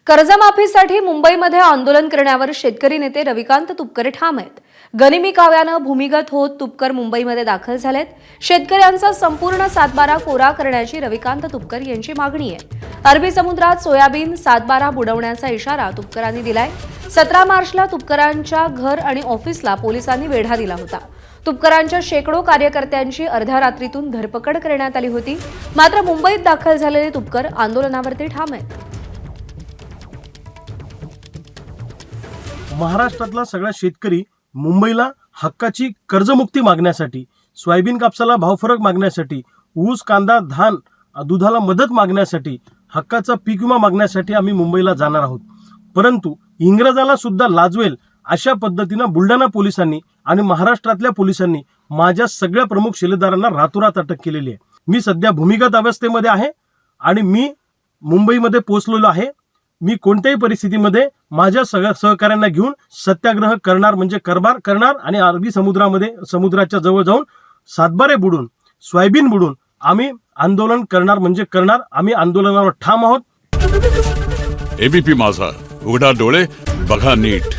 कर्जमाफीसाठी मुंबईमध्ये आंदोलन करण्यावर शेतकरी नेते रविकांत तुपकर ठाम आहेत। गनिमी काव्यानं भूमिगत होत तुपकर मुंबईमध्ये दाखल झालेत। शेतकऱ्यांचा संपूर्ण सातबारा कोरा करण्याची रविकांत तुपकर यांची मागणी आहे। अरबी समुद्रात सोयाबीन सातबारा बुडवण्याचा इशारा तुपकरांनी दिलाय। 17 मार्चला तुपकरांच्या घर आणि ऑफिसला पोलिसांनी वेढा दिला होता। तुपकरांच्या शेकडो कार्यकर्त्यांची अर्ध्या रात्रीतून धरपकड करण्यात आली होती। मात्र मुंबईत दाखल झालेले तुपकर आंदोलनावरती ठाम आहेत। महाराष्ट्रातला सगळा शेतकरी मुंबईला हक्काची कर्जमुक्ती मागण्यासाठी, सोयाबीन कापसाला भावफरक मागण्यासाठी, ऊस कांदा धान दुधाला मदत मागण्यासाठी, हक्काचा पीक विमा मागण्यासाठी आम्ही मुंबईला जाणार आहोत। परंतु इंग्रजाला सुद्धा लाजवेल अशा पद्धतीनं बुलढाणा पोलिसांनी आणि महाराष्ट्रातल्या पोलिसांनी माझ्या सगळ्या प्रमुख शिलेदारांना रातोरात अटक केलेली आहे। मी सध्या भूमिगत अवस्थेमध्ये आहे आणि मी मुंबईमध्ये पोहोचलेलो आहे। मी कोणत्याही परिस्थितीमध्ये माझ्या सहकाऱ्यांना घेऊन सत्याग्रह करणार म्हणजे कारभार करणार आणि अरबी समुद्राच्या जवळ जाऊन सातबारे बुडून सोयाबीन बुडून आम्ही आंदोलन करणार म्हणजे करणार। आम्ही आंदोलनावर ठाम आहोत। एबीपी माझा, उघडा डोळे बघा नीट।